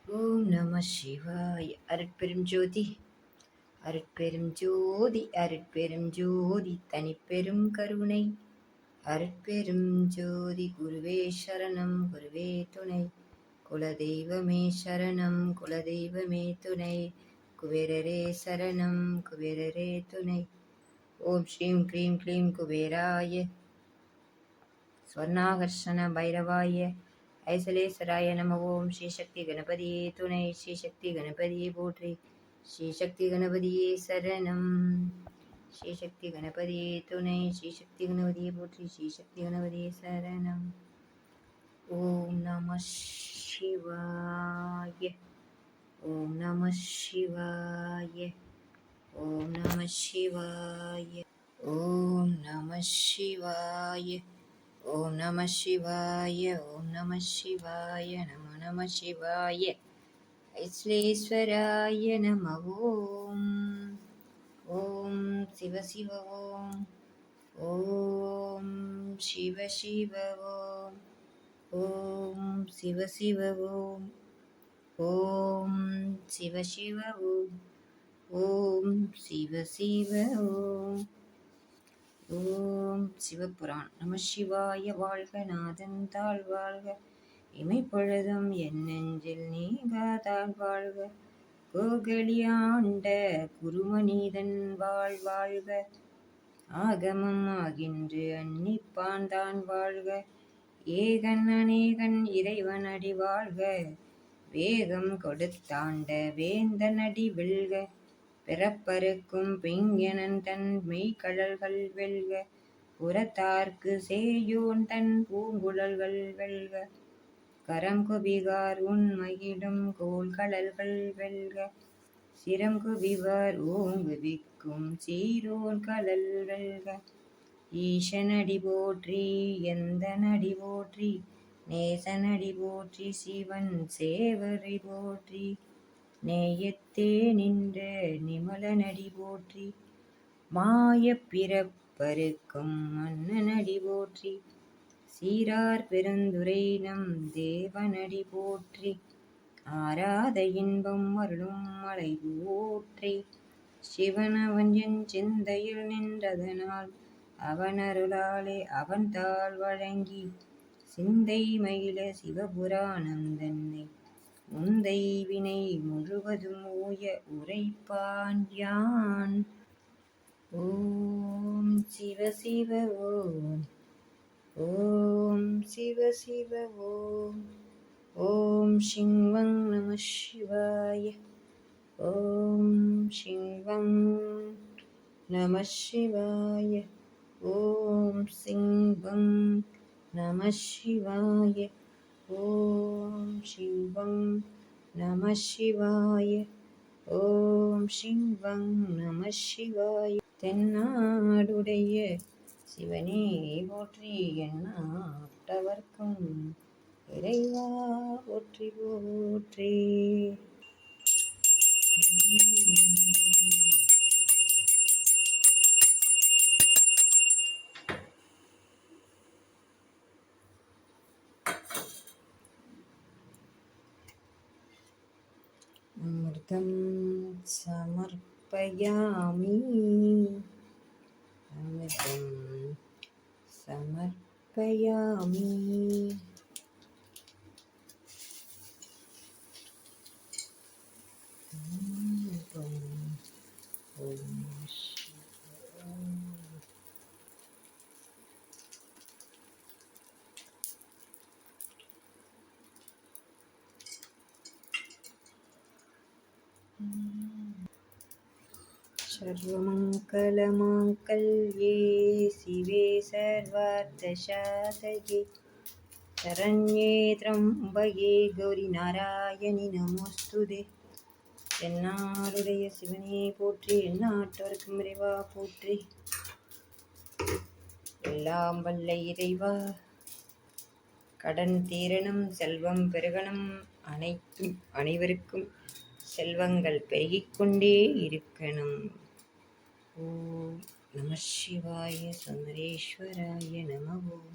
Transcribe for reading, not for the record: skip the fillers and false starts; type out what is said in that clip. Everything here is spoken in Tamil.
ஓம் நம சிவாய். அருட்பெரும் ஜோதி அருட்பெரும் ஜோதி அருட்பெரும் ஜோதி தனிப்பெரும் கருணை அருட்பெரும் ஜோதி. குருவே சரணம் குருவே துணை, குலதெய்வமே சரணம் குலதெய்வமே துணை, குபேரரே சரணம் குபேரரே துணை. ஓம் ஸ்ரீம் க்ரீம் க்ளீம் குபேராய ஸ்வர்ணாகர்ஷண பைரவாய ஐசலேஸ்வராய நம. ஓம் ஸ்ரீ சக்தி கணபதியே துணை, ஸ்ரீ சக்தி கணபதியே போற்றி, ஸ்ரீ சக்தி கணபதியே சரணம், ஸ்ரீ சக்தி கணபதியே துணை, ஸ்ரீ சக்தி கணபதியே போற்றி, ஸ்ரீ சக்தி கணபதியே சரணம். ஓம் நம சிவாய. ஓம் நம சிவாய. ஓம் நம சிவாய. ஓம் நம சிவாய. ஓம் நம சிவாய. ஓம் நம சிவாய. நம நம சிவாய. ஐஸ்வரேஸ்வராய நம. ஓம் ஓம் சிவ சிவ ஓம். ஓம் சிவ சிவ ஓம். ஓம் சிவ சிவ ஓம். ஓம் சிவ சிவ ஓம். ஓம் சிவ சிவ ஓம். ஓம் சிவபுரான். நம சிவாய. வாழ்க நாதன் தாழ் வாழ்க, இமைப்பொழுதும் என் நெஞ்சில் நீங்காதான் வாழ்க, கோகலியாண்ட குருமனிதன் வாழ்க, ஆகமம் ஆகின்று அன்னிப்பான் தான் வாழ்க, ஏகன் அநேகன் இறைவன் அடி வாழ்க, வேகம் கொடுத்தாண்ட வேந்தன் அடி வெல்க, பிறப்பருக்கும் பிங்கனன் தன் மெய்கழல்கள் வெல்க, புறத்தார்க்கு சேயோன் தன் பூங்குழல்கள் வெல்க, கரம் குபிகார் உண்மகிடும் கோள்கழல்கள் வெல்க, சிரம் குபிவார் ஓங்குவிக்கும் சீரோன் கழல் வெல்க, ஈசனடி போற்றி எந்தனடி போற்றி, நேசனடி போற்றி, சிவன் சேவரி போற்றி, நேயத்தே நின்ற நிமலனடி போற்றி, மாயப் பிறப்பருக்கும் மன்னனடி போற்றி, சீரார் பெருந்துரை நம் தேவனடி போற்றி, ஆராத இன்பம் அருளும் மலை போற்றி, சிவன் அவன் என் சிந்தையில் நின்றதனால் அவன் அருளாலே அவன் தாள் வழங்கி, சிந்தை மகிழ சிவபுராணம் தன்னை முந்தை வினை முழுவதும் ஊய உரைப்பான் யான். ஓம் சிவ சிவ ஓம். ஓம் சிவ சிவ ஓம். ஓம் சிவம் நம சிவாய. ஓம் சிவம் நம சிவாய. ஓம் சிவம் நம சிவாய. ஓம் சிவம் நம சிவாய. ஓம் சிவம் நம சிவாய. தென்னாடுடைய சிவனே போற்றி, எந்நாட்டவர்க்கும் இறைவா போற்றி போற்றி. அமிர்தம் சமர்ப்பயாமி. அமிர்தம் சமர்ப்பயாமி. सर्वमङ्गलमाङ्गल्ये शिवे सर्वार्थसाधके शरण्ये त्र्यम्बके गौरी नारायणि நமோஸ்துதே. எந்நாளுடைய சிவனே போற்றி, எந்நாட்டவர்க்கும் இறைவா போற்றி. எல்லாம் வல்ல இறைவா, கடன் தீரணும், செல்வம் பெருகணும், அனைவருக்கும் செல்வங்கள் பெருகிக் கொண்டே இருக்கணும். ஓம் நம சிவாய. சுந்தரேஸ்வராய நம. ஓம்